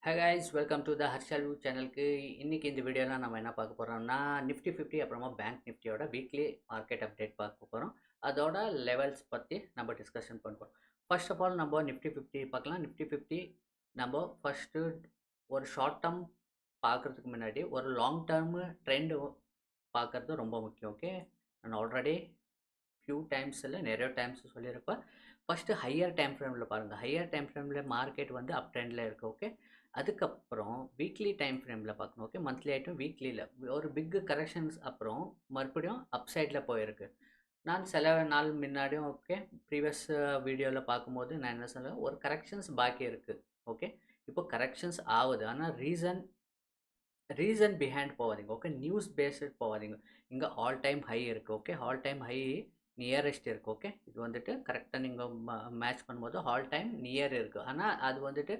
Hi guys, welcome to the Harshalu சேனலுக்கு. இன்னைக்கு இந்த வீடியோவில் நம்ம என்ன பார்க்க போகிறோம்னா நிஃப்டி 50 அப்புறமா பேங்க் நிஃப்டியோட வீக்லி மார்க்கெட் அப்டேட் பார்க்க போகிறோம். அதோட லெவல்ஸ் பற்றி நம்ம டிஸ்கஷன் பண்ணுறோம். ஃபர்ஸ்ட் ஆஃப் ஆல் நம்ம நிஃப்டி 50 பார்க்கலாம். நிஃப்டி 50 நம்ம ஃபஸ்ட்டு ஒரு ஷார்ட் டேர்ம் பார்க்குறதுக்கு முன்னாடி ஒரு லாங் டேர்மு ட்ரெண்டு பார்க்குறது ரொம்ப முக்கியம். ஓகே, நான் ஆல்ரெடி ஃபியூ டைம்ஸ் இல்லை நிறைய டைம்ஸ் சொல்லியிருப்பேன். ஃபஸ்ட்டு ஹையர் டைம் ஃப்ரேமில் பாருங்கள். ஹையர் டைம் ஃப்ரேமில் மார்க்கெட் வந்து அப் ட்ரெண்டில் இருக்குது. ஓகே, அதுக்கப்புறம் வீக்லி டைம் ஃப்ரேமில் பார்க்கணும். ஓகே, மந்த்லி ஆகிட்டும் வீக்லியில் ஒரு பிக் கரெக்ஷன்ஸ் அப்புறம் மறுபடியும் அப் சைடில் போயிருக்கு. நான் சில நாள் முன்னாடியும் ஓகே ப்ரீவியஸ் வீடியோவில் பார்க்கும்போது நான் என்ன சொல்லுவேன், ஒரு கரெக்ஷன்ஸ் பாக்கி இருக்குது. ஓகே, இப்போ கரெக்ஷன்ஸ் ஆகுது, ஆனால் ரீசன் பிஹைண்ட் போகாதீங்க. ஓகே, நியூஸ் பேஸ்டு போகாதீங்க. இங்கே ஆல் டைம் ஹை இருக்குது. Okay, all time high nearest இருக்குது. ஓகே, இது வந்துட்டு கரெக்டாக நீங்கள் மேட்ச் பண்ணும்போது ஆல் டைம் நியர் இருக்குது. ஆனால் அது வந்துட்டு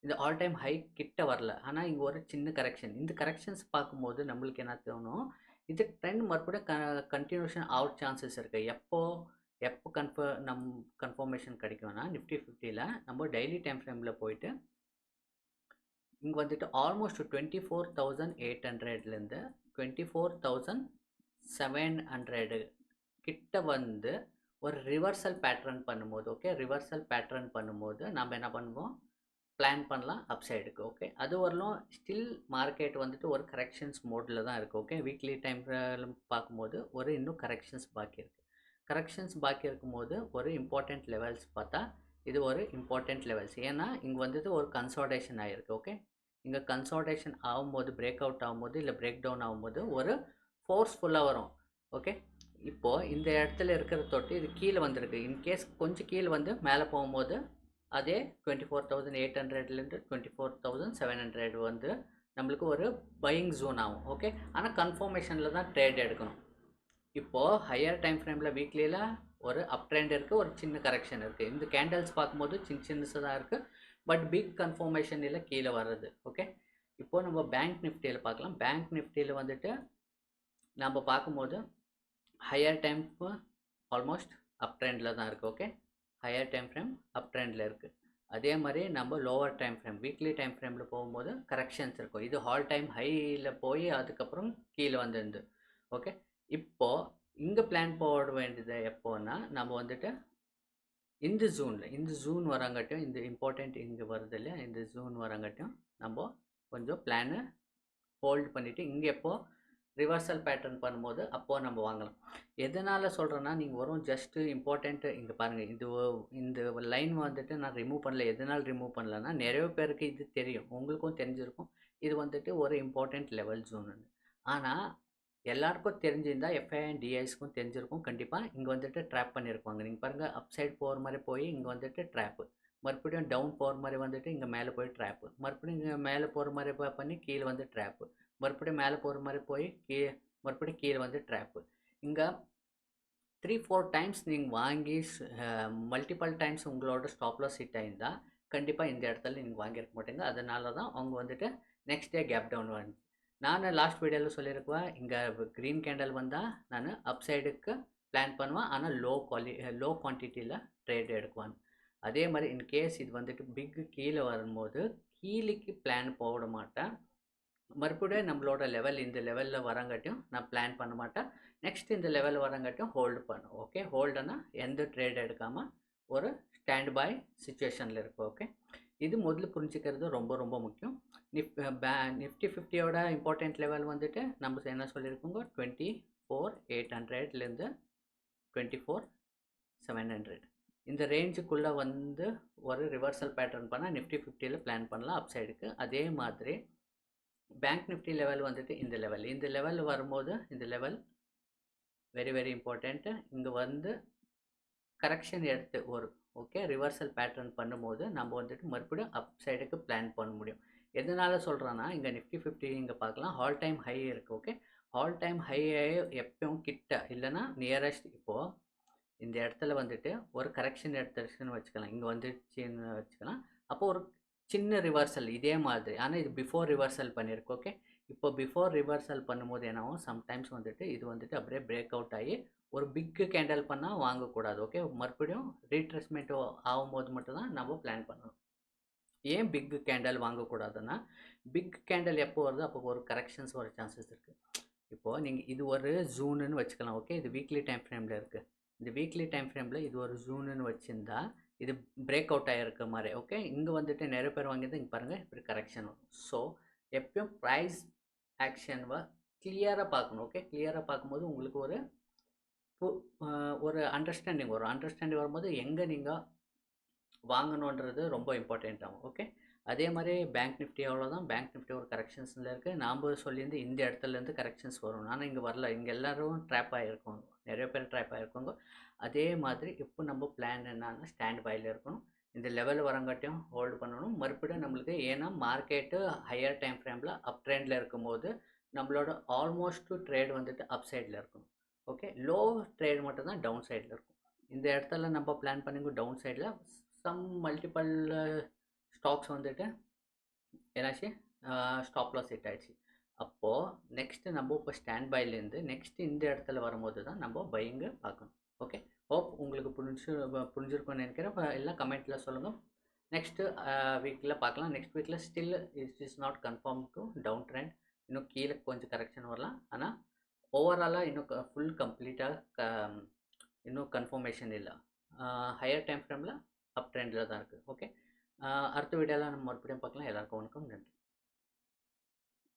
இந்த ஆல் டைம் ஹை கிட்ட வரல. ஆனால் இங்கே ஒரு சின்ன கரெக்ஷன். இந்த கரெக்ஷன்ஸ் பார்க்கும்போது நம்மளுக்கு என்ன தோணும், இது ட்ரெண்ட் மறுபடியும் கண்டினியூஷன் ஆவுட் சான்சஸ் இருக்குது. எப்போ கன்ஃபர்மேஷன் கிடைக்கும்னா நிஃப்டி 50ல் நம்ம டெய்லி டைம் ஃப்ரேமில் போயிட்டு இங்கே வந்துட்டு ஆல்மோஸ்ட் 24,800லேருந்து 24,700 கிட்ட வந்து ஒரு ரிவர்சல் பேட்டர்ன் பண்ணும்போது, ஓகே, ரிவர்சல் பேட்டர்ன் பண்ணும்போது நம்ம என்ன பண்ணுவோம், பிளான் பண்ணலாம் அப் சைடுக்கு. ஓகே, அது வரலும் ஸ்டில் மார்க்கெட் வந்துட்டு ஒரு கரெக்ஷன்ஸ் மோடில் தான் இருக்குது. ஓகே, வீக்லி டைம் பார்க்கும்போது ஒரு இன்னும் கரெக்ஷன்ஸ் பாக்கி இருக்குது. கரெக்ஷன்ஸ் பாக்கி இருக்கும்போது ஒரு இம்பார்ட்டண்ட் லெவல்ஸ் பார்த்தா இது ஒரு இம்பார்ட்டண்ட் லெவல்ஸ். ஏன்னா இங்கே வந்துட்டு ஒரு கன்சால்டேஷன் ஆகிருக்கு. ஓகே, இங்கே கன்சால்டேஷன் ஆகும்போது பிரேக் அவுட் ஆகும்போது இல்லை பிரேக் டவுன் ஆகும்போது ஒரு ஃபோர்ஸ்ஃபுல்லாக வரும். ஓகே, இப்போது இந்த இடத்துல இருக்கிற தொட்டு இது கீழே வந்திருக்கு. இன்கேஸ் கொஞ்சம் கீழே வந்து மேலே போகும்போது அதே 24,800லேருந்து 24,700 வந்து நம்மளுக்கு ஒரு பையிங் ஜோன் ஆகும். ஓகே, ஆனால் கன்ஃபர்மேஷனில் தான் ட்ரேட் எடுக்கணும். இப்போது ஹையர் டைம் ஃப்ரேமில் வீக்லியில் ஒரு அப் ட்ரெண்ட் இருக்குது, ஒரு சின்ன கரெக்ஷன் இருக்குது. இந்த கேண்டல்ஸ் பார்க்கும்போது சின்னதாக தான் இருக்குது, பட் பிக் கன்ஃபர்மேஷன் இல்லை கீழே வர்றது. ஓகே, இப்போது நம்ம பேங்க் நிஃப்டியில் பார்க்கலாம். பேங்க் நிஃப்டியில் வந்துட்டு நம்ம பார்க்கும்போது ஹையர் டைம் ஆல்மோஸ்ட் அப் ட்ரெண்டில் தான் இருக்குது. ஓகே, ஹையர் டைம் ஃப்ரேம் அப் ட்ரெண்டில் இருக்குது. அதே மாதிரி நம்ம lower time frame weekly time ஃப்ரேமில் போகும்போது கரெக்ஷன்ஸ் இருக்கும். இது ஆல் டைம் ஹையில் போய் அதுக்கப்புறம் கீழே வந்துருந்து. ஓகே, இப்போது இங்கே பிளான் போட வேண்டியது எப்போன்னா நம்ம வந்துட்டு இந்த ஜூன் வரங்காட்டியும் இந்த இம்பார்ட்டண்ட் இங்கே வருது இல்லையா, இந்த ஜூன் வரங்காட்டியும் நம்ம கொஞ்சம் பிளானை ஹோல்ட் பண்ணிவிட்டு இங்கே எப்போது ரிவர்சல் பேட்டர்ன் பண்ணும்போது அப்போது நம்ம வாங்கலாம். எதனால் சொல்கிறேன்னா, நீங்கள் வரும் ஜஸ்ட்டு இம்பார்ட்டண்ட்டு இங்கே பாருங்கள், இந்த லைன் வந்துட்டு நான் ரிமூவ் பண்ணல. எதனால் ரிமூவ் பண்ணலன்னா, நிறைய பேருக்கு இது தெரியும், உங்களுக்கும் தெரிஞ்சிருக்கும், இது வந்துட்டு ஒரு இம்பார்ட்டண்ட் லெவல் ஜோனு. ஆனால் எல்லாருக்கும் தெரிஞ்சிருந்தால் எஃப்ஐ அண்ட் டிஐஸ்க்கும் தெரிஞ்சிருக்கும். கண்டிப்பாக இங்கே வந்துட்டு ட்ராப் பண்ணியிருப்பாங்க. நீங்கள் பாருங்கள், அப் சைட் போகிற மாதிரி போய் இங்கே வந்துட்டு ட்ராப்பு, மறுபடியும் டவுன் போகிற மாதிரி வந்துட்டு இங்கே மேலே போய் ட்ராப்பு, மறுபடியும் இங்கே மேலே போகிற மாதிரி பண்ணி கீழே வந்து ட்ராப்பு, மறுபடியும் மேலே போகிற மாதிரி போய் மறுபடியும் கீழே வந்து ட்ராப்பு. இங்கே 3-4 டைம்ஸ் நீங்கள் வாங்கி மல்டிபிள் டைம்ஸ் உங்களோட ஸ்டாப்லாஸ் ஹிட் ஆகிருந்தால் கண்டிப்பாக இந்த இடத்துல நீங்கள் வாங்கியிருக்க மாட்டீங்க. அதனால தான் அவங்க வந்துட்டு நெக்ஸ்ட் டே கேப் டவுன் வந்துச்சு. நான் லாஸ்ட் வீடியோவில் சொல்லியிருக்குவேன், இங்கே க்ரீன் கேண்டல் வந்தால் நான் அப் சைடுக்கு பிளான் பண்ணுவேன், ஆனால் லோ குவான்டிட்டியில் ட்ரேட் எடுக்குவேன். அதே மாதிரி இன்கேஸ் இது வந்துட்டு பிக்கு கீழே வரும்போது கீழேக்கு பிளான் போட மாட்டேன். மறுபடியும் நம்மளோட லெவல் இந்த லெவலில் வரங்காட்டியும் நான் பிளான் பண்ண மாட்டேன். நெக்ஸ்ட் இந்த லெவலில் வரங்காட்டியும் ஹோல்டு பண்ணும். ஓகே, ஹோல்டுனா எந்த ட்ரேட் எடுக்காமல் ஒரு ஸ்டாண்ட் பை சுச்சுவேஷனில் இருக்கும். ஓகே, இது முதல்ல புரிஞ்சுக்கிறது ரொம்ப ரொம்ப முக்கியம். நிஃப்டி 50யோட இம்பார்ட்டண்ட் லெவல் வந்துட்டு நம்ம என்ன சொல்லியிருக்கோங்க, 24,800லேருந்து 24,700 இந்த ரேஞ்சுக்குள்ளே வந்து ஒரு ரிவர்சல் பேட்டர்ன் பண்ணால் நிஃப்டி 50யில் பிளான் பண்ணலாம் அப் சைடுக்கு. அதே மாதிரி பேங்க் நிஃப்டி லெவல் வந்துட்டு இந்த லெவல் வரும்போது இந்த லெவல் வெரி வெரி இம்பார்ட்டண்ட்டு. இங்கே வந்து கரெக்ஷன் எடுத்து ஒரு ஓகே ரிவர்சல் பேட்டர்ன் பண்ணும்போது நம்ம வந்துட்டு மறுபடியும் அப் சைடுக்கு பிளான் பண்ண முடியும். எதனால் சொல்கிறேன்னா, இங்கே நிஃப்டி 50 இங்கே பார்க்கலாம், ஆல் டைம் ஹை இருக்குது. ஓகே, ஆல் டைம் ஹை எப்பவும் கிட்ட இல்லைன்னா நியரஸ்ட். இப்போது இந்த இடத்துல வந்துட்டு ஒரு கரெக்ஷன் எடுத்துருச்சுன்னு வச்சுக்கலாம், இங்கே வந்துச்சுன்னு வச்சுக்கலாம். அப்போது ஒரு சின்ன ரிவர்சல் இதே மாதிரி, ஆனால் இது பிஃபோர் ரிவர்சல் பண்ணியிருக்கு. ஓகே, இப்போ பிஃபோர் ரிவர்சல் பண்ணும்போது என்னாகும், சம்டைம்ஸ் வந்துட்டு இது வந்துட்டு அப்படியே பிரேக் அவுட் ஆகி ஒரு பிக்கு கேண்டல் பண்ணால் வாங்கக்கூடாது. ஓகே, மறுபடியும் ரீட்ரெஸ்மெண்ட் ஆகும்போது மட்டும்தான் நம்ம பிளான் பண்ணணும். ஏன் பிக் கேண்டில் வாங்கக்கூடாதுன்னா, பிக் கேண்டில் எப்போ வருதோ அப்போ ஒரு கரெக்ஷன்ஸ் வர சான்சஸ் இருக்குது. இப்போது நீங்கள் இது ஒரு ஜூனுன்னு வச்சுக்கலாம். ஓகே, இது வீக்லி டைம் ஃப்ரேமில் இருக்குது. இந்த வீக்லி டைம் ஃப்ரேமில் இது ஒரு ஜூனுன்னு வச்சுருந்தா இது பிரேக் அவுட் ஆகிருக்க மாதிரி. ஓகே, இங்கே வந்துட்டு நிறைய பேர் வாங்கியது இங்கே பாருங்கள் இப்படி கரெக்ஷன் வரும். ஸோ எப்பயும் ப்ரைஸ் ஆக்ஷன்வை கிளியராக பார்க்கணும். ஓகே, கிளியராக பார்க்கும்போது உங்களுக்கு ஒரு அண்டர்ஸ்டாண்டிங் வரும். அண்டர்ஸ்டாண்டிங் வரும்போது எங்கே நீங்கள் வாங்கணுன்றது ரொம்ப இம்பார்ட்டண்ட் ஆகும். ஓகே, அதே மாதிரி பேங்க் நிஃப்டி அவ்வளோதான். பேங்க் நிஃப்டி ஒரு கரெக்ஷன்ஸில் இருக்குது. நாம் சொல்லியிருந்து இந்த இடத்துலேருந்து கரெக்ஷன்ஸ் வரும். ஆனால் இங்கே வரல. இங்கே எல்லோரும் ட்ராப் ஆகிருக்கோங்க, நிறைய பேர் ட்ராப் ஆகிருக்கோங்க. அதே மாதிரி இப்போ நம்ம பிளான் என்னன்னா ஸ்டாண்ட் பையில் இருக்கணும். இந்த லெவல் வரங்காட்டியும் ஹோல்டு பண்ணணும். மறுபடியும் நம்மளுக்கு ஏன்னா மார்க்கெட்டு ஹையர் டைம் ஃப்ரேமில் அப் ட்ரெண்டில் இருக்கும்போது நம்மளோட ஆல்மோஸ்ட் ட்ரேட் வந்துட்டு அப் சைடில் இருக்கணும். ஓகே, லோ ட்ரேட் மட்டும் தான் டவுன் சைடில் இருக்கும். இந்த இடத்துல நம்ம பிளான் பண்ணிங்க டவுன் சைடில் சம் மல்டிபிள் ஸ்டாக்ஸ் வந்துட்டு என்னாச்சு, ஸ்டாப் லாஸ் ஹிட் ஆகிடுச்சு. அப்போது நெக்ஸ்ட்டு நம்ம இப்போ ஸ்டாண்ட் பைலேருந்து நெக்ஸ்ட்டு இந்த இடத்துல வரும்போது தான் நம்ம பையிங்கு பார்க்கணும். ஓகே, ஹோப் உங்களுக்கு புரிஞ்சிருக்கும்னு நினைக்கிறேன். எல்லாம் கமெண்ட்டில் சொல்லுங்கள். நெக்ஸ்ட்டு வீக்கில் பார்க்கலாம். நெக்ஸ்ட் வீக்கில் still is not confirm to down trend. இன்னும் கீழே கொஞ்சம் கரெக்ஷன் வரலாம். ஆனால் ஓவராலாக இன்னும் ஃபுல் கம்ப்ளீட்டாக இன்னும் கன்ஃபர்மேஷன் இல்லை. ஹையர் டைம் ஃப்ரேமில் அப் ட்ரெண்டில் தான் இருக்குது. ஓகே, அடுத்த வீடியோவில் நம்ம மறுபடியும் பார்க்கலாம். எல்லாருக்கும் வணக்கம், நன்றி.